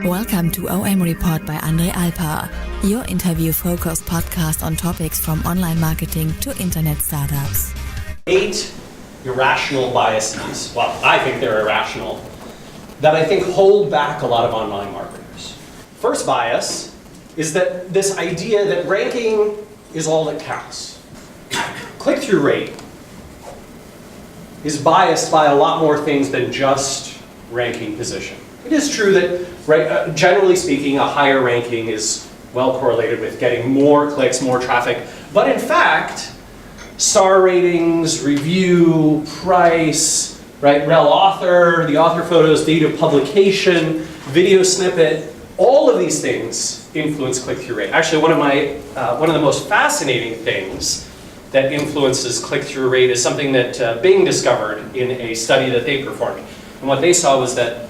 Welcome to OM Report by Andre Alpa, your interview-focused podcast on topics from online marketing to internet startups. 8 irrational biases, well, I think they're irrational, that I think hold back a lot of online marketers. First bias is that this idea that ranking is all that counts. Click-through rate is biased by a lot more things than just ranking position. It is true that, generally speaking, a higher ranking is well correlated with getting more clicks, more traffic. But in fact, star ratings, review, price, rel author, the author photos, date of publication, video snippet, all of these things influence click-through rate. Actually, one of the most fascinating things that influences click-through rate is something that Bing discovered in a study that they performed. And what they saw was that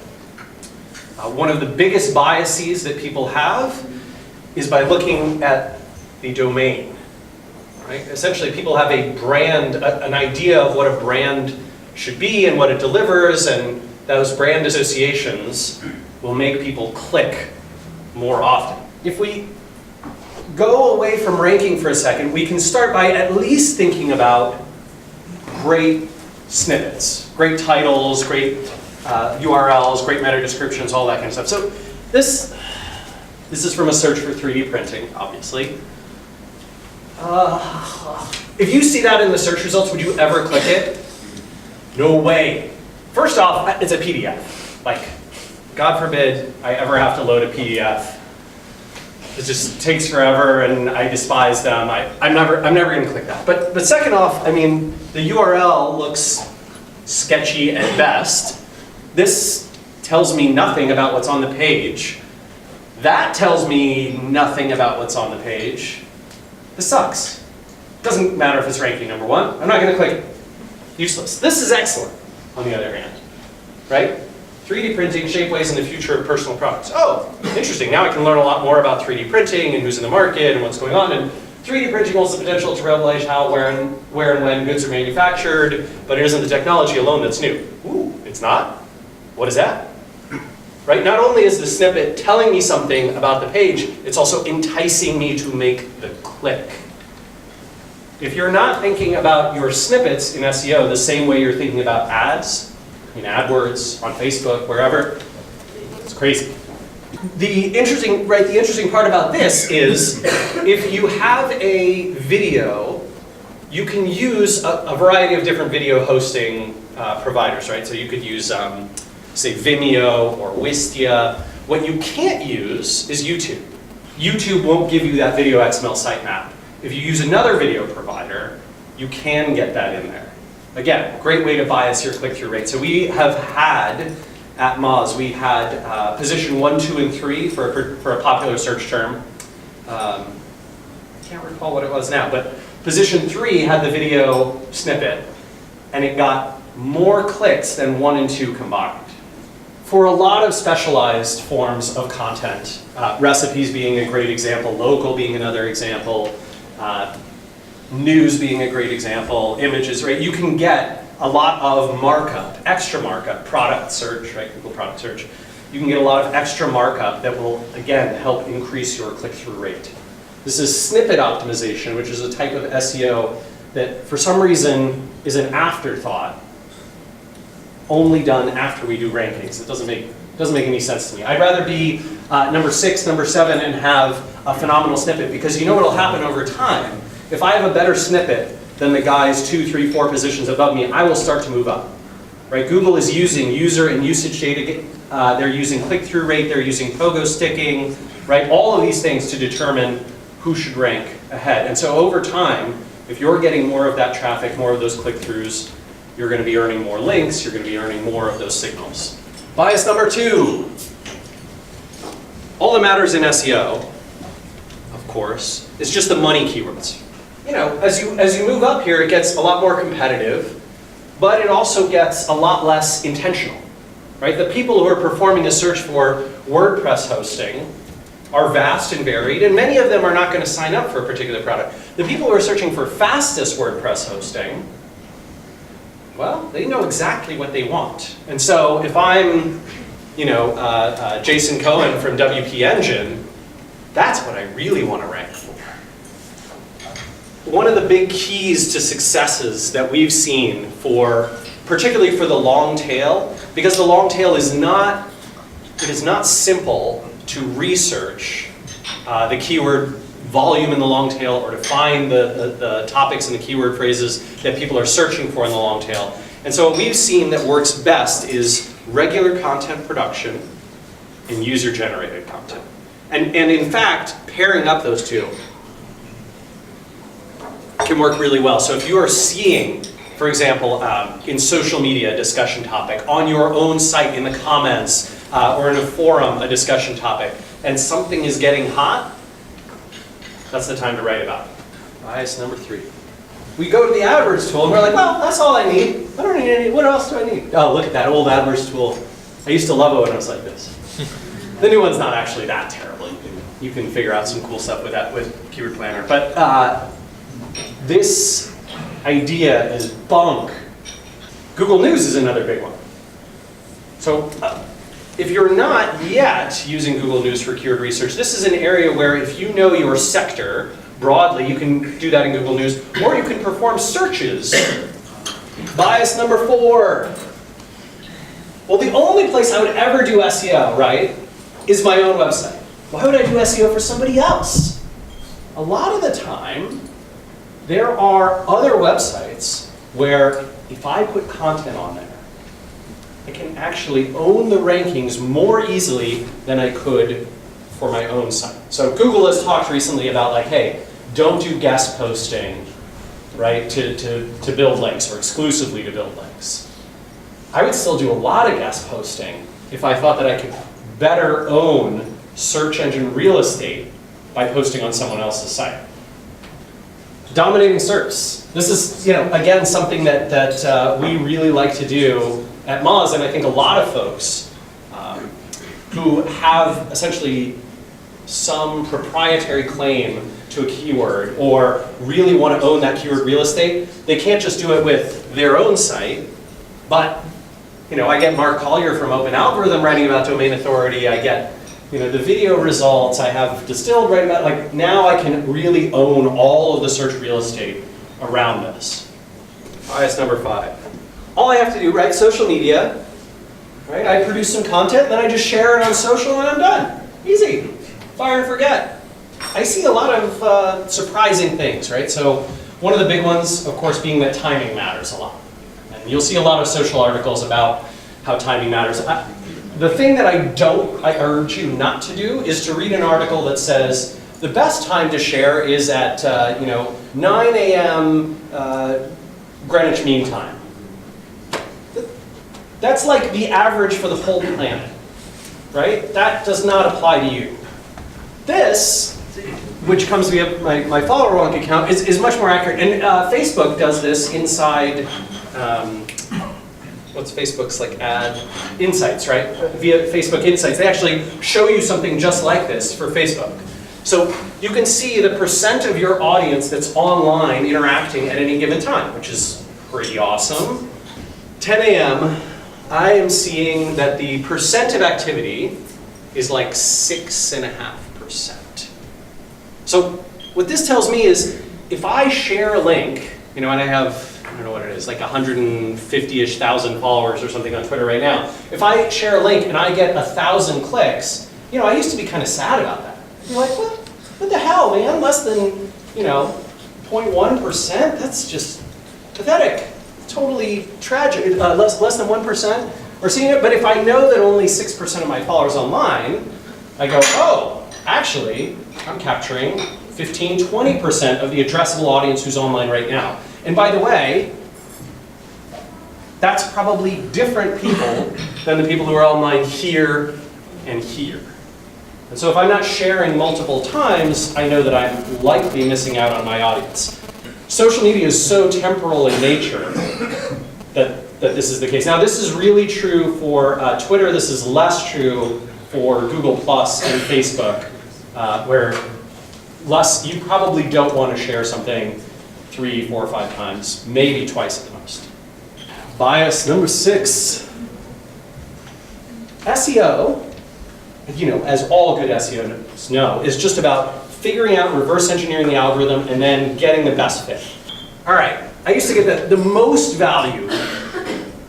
one of the biggest biases that people have is by looking at the domain. Right? Essentially, people have a brand, an idea of what a brand should be and what it delivers, and those brand associations will make people click more often. If we go away from ranking for a second, we can start by at least thinking about great snippets, great titles, great URLs, great meta descriptions, all that kind of stuff. So this is from a search for 3D printing, obviously. If you see that in the search results, would you ever click it? No way. First off, it's a PDF. Like, God forbid I ever have to load a PDF. It just takes forever, and I despise them. I'm never going to click that. But second off, I mean, the URL looks sketchy at best. This tells me nothing about what's on the page. That tells me nothing about what's on the page. This sucks. Doesn't matter if it's ranking number 1. I'm not going to click it. Useless. This is excellent, on the other hand. Right? 3D printing, shape ways in the future of personal products. Oh, interesting. Now I can learn a lot more about 3D printing and who's in the market and what's going on. And 3D printing holds the potential to revelate how, where, and when goods are manufactured, but it isn't the technology alone that's new. Ooh, it's not? What is that? Right? Not only is the snippet telling me something about the page, it's also enticing me to make the click. If you're not thinking about your snippets in SEO the same way you're thinking about ads, in AdWords, on Facebook, wherever, it's crazy. The interesting part about this is if you have a video, you can use a variety of different video hosting providers, right? So you could use say Vimeo or Wistia. What you can't use is YouTube. YouTube won't give you that video XML sitemap. If you use another video provider, you can get that in there. Again, great way to bias your click-through rate. So we have had, at Moz, we had position 1, 2, and 3 for a popular search term. I can't recall what it was now, but position 3 had the video snippet, and it got more clicks than 1 and 2 combined. For a lot of specialized forms of content, recipes being a great example, local being another example, news being a great example, images, right? You can get a lot of markup, extra markup, product search, right? Google product search. You can get a lot of extra markup that will, again, help increase your click-through rate. This is snippet optimization, which is a type of SEO that, for some reason, is an afterthought, only done after we do rankings. It doesn't make any sense to me. I'd rather be number 6, number 7, and have a phenomenal snippet, because you know what'll happen over time. If I have a better snippet than the guys 2, 3, 4 positions above me, I will start to move up. Right? Google is using user and usage data. They're using click-through rate. They're using pogo sticking. Right? All of these things to determine who should rank ahead. And so over time, if you're getting more of that traffic, more of those click-throughs, you're going to be earning more links. You're going to be earning more of those signals. Bias number 2. All that matters in SEO, of course, is just the money keywords. You know, as you move up here, it gets a lot more competitive, but it also gets a lot less intentional, right? The people who are performing a search for WordPress hosting are vast and varied, and many of them are not going to sign up for a particular product. The people who are searching for fastest WordPress hosting, well, they know exactly what they want. And so if I'm Jason Cohen from WP Engine, that's what I really want to rank for. One of the big keys to successes that we've seen particularly for the long tail, because the long tail is not simple to research the keyword volume in the long tail or to find the topics and the keyword phrases that people are searching for in the long tail. And so what we've seen that works best is regular content production and user-generated content. And in fact, pairing up those two can work really well. So if you are seeing, for example, in social media a discussion topic, on your own site in the comments, or in a forum a discussion topic, and something is getting hot, that's the time to write about it. Bias number 3. We go to the AdWords tool and we're like, well, that's all I need. I don't need any, what else do I need? Oh, look at that old AdWords tool. I used to love it when it was like this. The new one's not actually that terrible. You can figure out some cool stuff with that with Keyword Planner. But this idea is bunk. Google News is another big one. So if you're not yet using Google News for keyword research, this is an area where if you know your sector broadly, you can do that in Google News, or you can perform searches. Bias number 4. Well, the only place I would ever do SEO, right, is my own website. Why would I do SEO for somebody else? A lot of the time, there are other websites where if I put content on there, I can actually own the rankings more easily than I could for my own site. So Google has talked recently about like, hey, don't do guest posting, right, to build links or exclusively to build links. I would still do a lot of guest posting if I thought that I could better own search engine real estate by posting on someone else's site. Dominating SERPs. This is, again, something that we really like to do at Moz, and I think a lot of folks who have essentially some proprietary claim to a keyword or really want to own that keyword real estate, they can't just do it with their own site, but I get Mark Collier from Open Algorithm writing about domain authority, I get the video results, I have Distilled writing about, like now I can really own all of the search real estate around this. Bias number 5. All I have to do, right, social media, right, I produce some content, then I just share it on social and I'm done. Easy, fire and forget. I see a lot of surprising things, right? So one of the big ones, of course, being that timing matters a lot. And you'll see a lot of social articles about how timing matters. The thing that I urge you not to do is to read an article that says the best time to share is at 9 a.m. Greenwich Mean Time. That's like the average for the whole planet, right? That does not apply to you. This, which comes via my follower rank account, is much more accurate. And Facebook does this inside, what's Facebook's like ad insights, right? Via Facebook Insights, they actually show you something just like this for Facebook. So you can see the percent of your audience that's online interacting at any given time, which is pretty awesome. 10 a.m., I am seeing that the percent of activity is like 6.5%. So what this tells me is if I share a link, and I have, I don't know what it is, like 150-ish thousand followers or something on Twitter right now. If I share a link and I get 1,000 clicks, I used to be kind of sad about that. You're like, what the hell, man? Less than, 0.1%? That's just pathetic. Totally tragic. Less than 1% are seeing it. But if I know that only 6% of my followers online, I go, oh, actually, I'm capturing 15, 20% of the addressable audience who's online right now. And by the way, that's probably different people than the people who are online here and here. And so if I'm not sharing multiple times, I know that I'm likely missing out on my audience. Social media is so temporal in nature that this is the case. Now this is really true for Twitter. This is less true for Google Plus and Facebook, where you probably don't want to share something 3, 4, 5 times, maybe twice at the most. Bias number 6. SEO, as all good SEOs know, is just about figuring out, reverse engineering the algorithm, and then getting the best fit. All right, I used to get the most value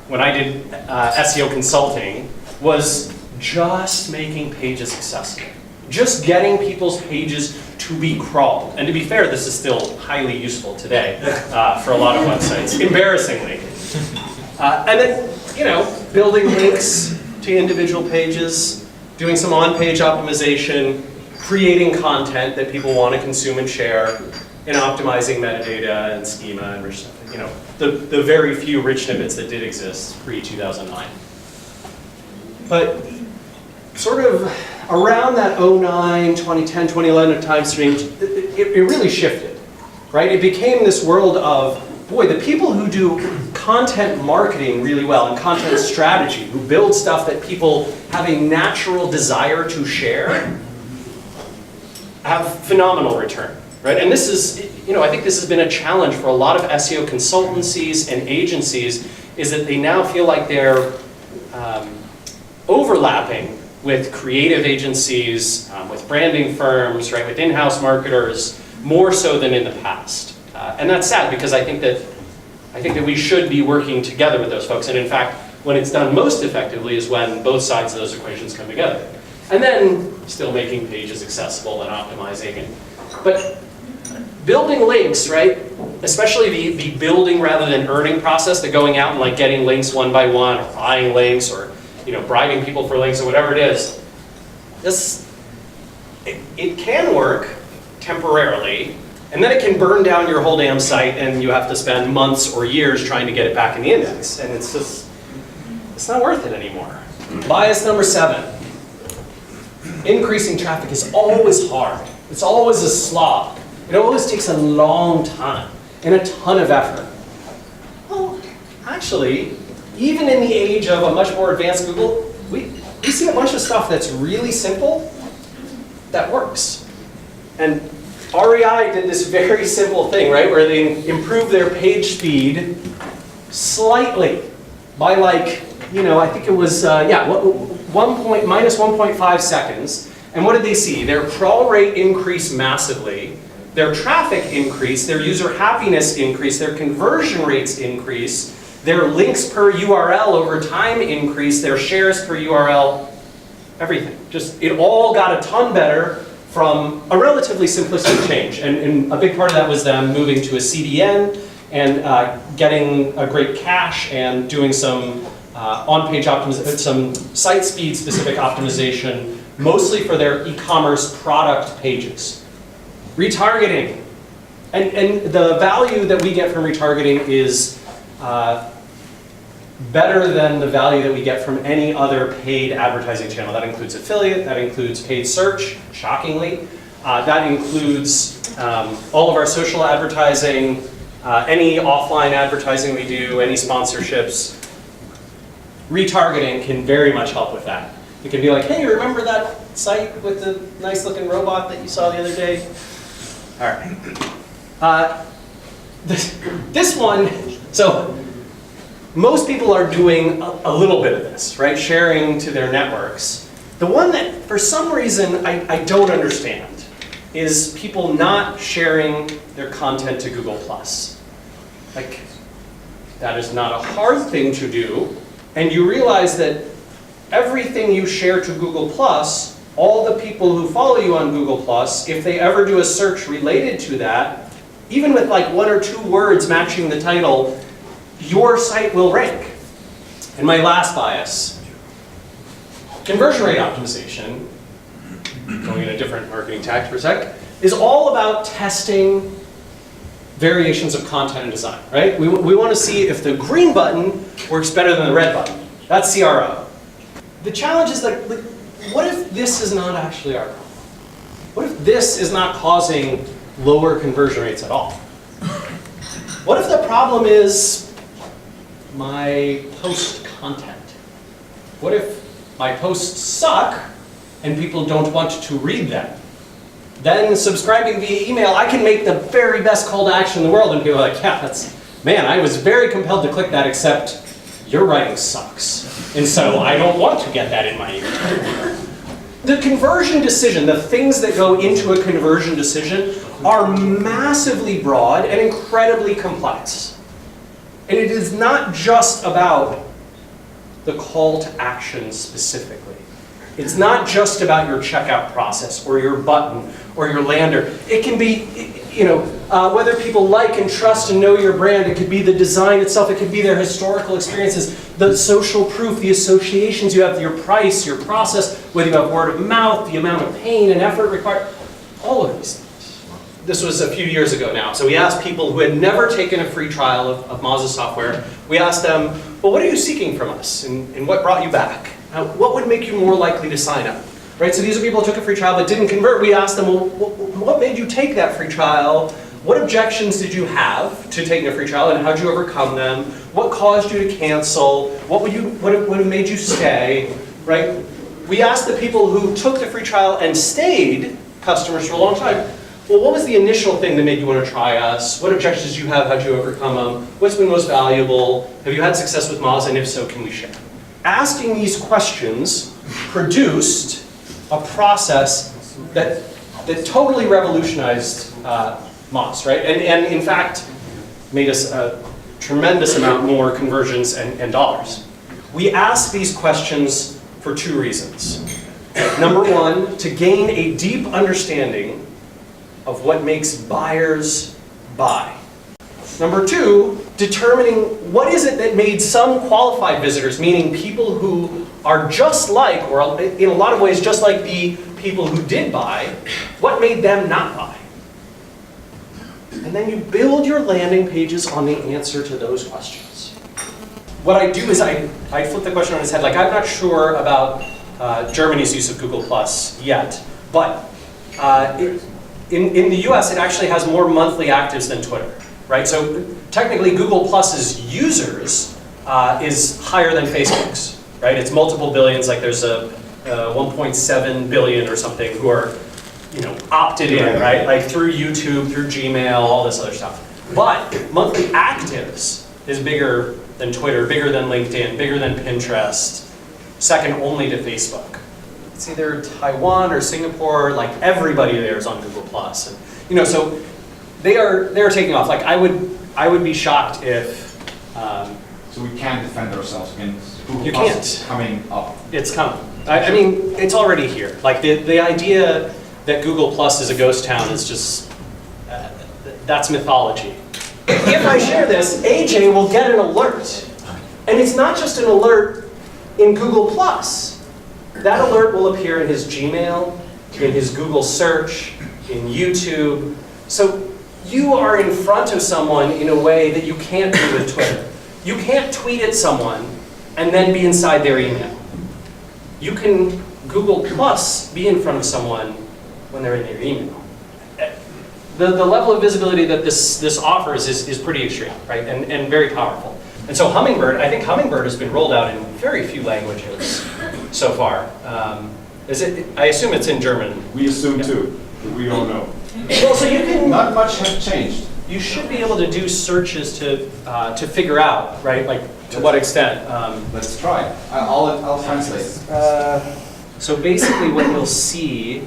when I did SEO consulting was just making pages accessible. Just getting people's pages to be crawled. And to be fair, this is still highly useful today for a lot of websites, embarrassingly. And then, building links to individual pages, doing some on-page optimization, creating content that people want to consume and share, and optimizing metadata and schema and rich, the very few rich snippets that did exist pre-2009. But sort of around that 2009, 2010, 2011 time stream, it really shifted, right? It became this world of, boy, the people who do content marketing really well and content strategy, who build stuff that people have a natural desire to share, have phenomenal return, right? And this is, I think this has been a challenge for a lot of SEO consultancies and agencies, is that they now feel like they're overlapping with creative agencies, with branding firms, right, with in-house marketers, more so than in the past. And that's sad, because I think that we should be working together with those folks. And in fact, when it's done most effectively is when both sides of those equations come together. And then still making pages accessible and optimizing. But building links, right? Especially the building rather than earning process, the going out and like getting links one by one, or buying links, or bribing people for links, or whatever it is. It can work temporarily, and then it can burn down your whole damn site, and you have to spend months or years trying to get it back in the index, and it's not worth it anymore. Bias number 7. Increasing traffic is always hard. It's always a slog. It always takes a long time and a ton of effort. Well, actually, even in the age of a much more advanced Google, we see a bunch of stuff that's really simple that works. And REI did this very simple thing, right, where they improved their page speed slightly by I think it was, minus 1.5 seconds. And what did they see? Their crawl rate increased massively, their traffic increased, their user happiness increased, their conversion rates increased, their links per URL over time increased, their shares per URL, everything. Just, it all got a ton better from a relatively simplistic change. And a big part of that was them moving to a CDN and getting a great cache and doing some on-page optimization, some site speed specific optimization, mostly for their e-commerce product pages. Retargeting. And the value that we get from retargeting is better than the value that we get from any other paid advertising channel. That includes affiliate, that includes paid search, shockingly. That includes all of our social advertising, any offline advertising we do, any sponsorships. Retargeting can very much help with that. It can be like, hey, remember that site with the nice looking robot that you saw the other day? All right. This one, so most people are doing a little bit of this, right? Sharing to their networks. The one that, for some reason, I don't understand is people not sharing their content to Google+. Like, that is not a hard thing to do. And you realize that everything you share to Google+, all the people who follow you on Google+, if they ever do a search related to that, even with like 1 or 2 words matching the title, your site will rank. And my last bias, conversion rate optimization, going in a different marketing tack for a sec, is all about testing variations of content and design, right? We want to see if the green button works better than the red button. That's CRO. The challenge is like, what if this is not actually our problem? What if this is not causing lower conversion rates at all? What if the problem is my post content? What if my posts suck and people don't want to read them? Then subscribing via email, I can make the very best call to action in the world, and people are like, yeah, man, I was very compelled to click that, except your writing sucks. And so I don't want to get that in my email. The conversion decision, the things that go into a conversion decision are massively broad and incredibly complex. And it is not just about the call to action specifically. It's not just about your checkout process or your button or your lander. It can be, whether people like and trust and know your brand. It could be the design itself. It could be their historical experiences, the social proof, the associations you have, your price, your process, whether you have word of mouth, the amount of pain and effort required, all of these things. This was a few years ago now. So we asked people who had never taken a free trial of Moz's software, we asked them, well, what are you seeking from us? And what brought you back? What would make you more likely to sign up? Right? So these are people who took a free trial but didn't convert. We asked them, well, what made you take that free trial? What objections did you have to taking a free trial and how did you overcome them? What caused you to cancel? What would have made you stay? Right? We asked the people who took the free trial and stayed customers for a long time, well, what was the initial thing that made you want to try us? What objections did you have? How did you overcome them? What's been most valuable? Have you had success with Moz? And if so, can we share? Asking these questions produced a process that totally revolutionized Moz, right? And in fact, made us a tremendous amount more conversions and dollars. We ask these questions for two reasons. Number one, to gain a deep understanding of what makes buyers buy. Number two, determining what is it that made some qualified visitors, meaning people who are just like, or in a lot of ways just like the people who did buy, what made them not buy? And then you build your landing pages on the answer to those questions. What I do is I flip the question on its head. Like, I'm not sure about Germany's use of Google Plus yet, but in the US, it actually has more monthly actives than Twitter, right? So technically, Google Plus's users is higher than Facebook's, right? It's multiple billions, like there's a 1.7 billion or something who are, opted in, right? Like through YouTube, through Gmail, all this other stuff. But monthly actives is bigger than Twitter, bigger than LinkedIn, bigger than Pinterest, second only to Facebook. It's either Taiwan or Singapore, like everybody there is on Google Plus. And, so they're taking off. Like I would be shocked if so we can't defend ourselves against Google you Plus can't. Coming up. It's coming. I mean, it's already here. Like the idea that Google Plus is a ghost town is just that's mythology. If I share this, AJ will get an alert, and it's not just an alert in Google Plus. That alert will appear in his Gmail, in his Google search, in YouTube. So you are in front of someone in a way that you can't do with Twitter. You can't tweet at someone and then be inside their email. You can Google Plus be in front of someone when they're in their email. The level of visibility that this offers is pretty extreme, right? And very powerful. And so Hummingbird, I think Hummingbird has been rolled out in very few languages so far. I assume it's in German. We assume too, but we don't know. Well, so you can. Not much has changed. You should be able to do searches to figure out, right? Like to what extent. Let's try. I'll translate. So basically, what you'll see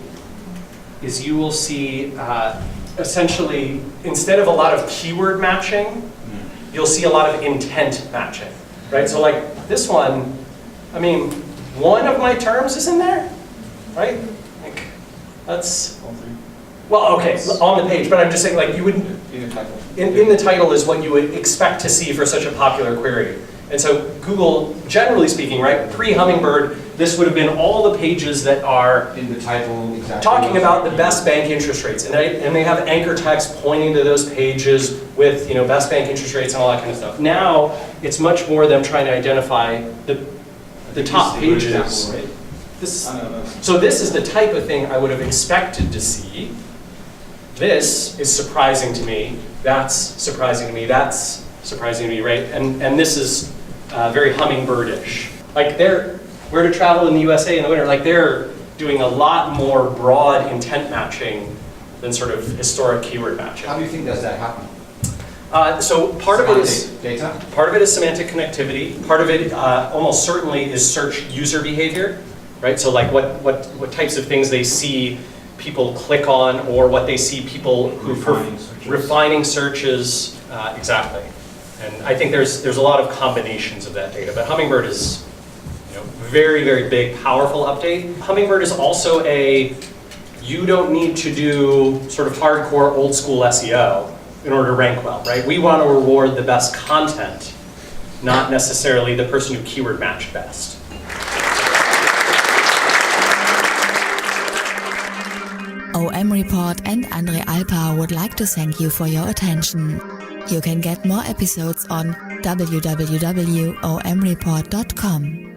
is you will see essentially instead of a lot of keyword matching, you'll see a lot of intent matching, right? So like this one, I mean, one of my terms is in there, right? Like that's. Well, okay, on the page, but I'm just saying, like, you wouldn't. In the title is what you would expect to see for such a popular query. And so Google, generally speaking, right, pre-Hummingbird, this would have been all the pages that are in the title exactly talking about the best bank interest rates, and they have anchor text pointing to those pages with best bank interest rates and all that kind of stuff. Now it's much more them trying to identify the top pages. Right? So this is the type of thing I would have expected to see. This is surprising to me. That's surprising to me. That's surprising to me, right? And this is very Hummingbird-ish. Like where to travel in the USA in the winter, like they're doing a lot more broad intent matching than sort of historic keyword matching. How do you think does that happen? So part of it is data. Part of it is semantic connectivity. Part of it almost certainly is search user behavior, right? So like what types of things they see people click on, or what they see people who refining searches. Exactly. And I think there's a lot of combinations of that data. But Hummingbird is, very, very big, powerful update. Hummingbird is also you don't need to do sort of hardcore old school SEO in order to rank well, right? We want to reward the best content, not necessarily the person who keyword matched best. OMReport and Andre Alpa would like to thank you for your attention. You can get more episodes on www.OMReport.com.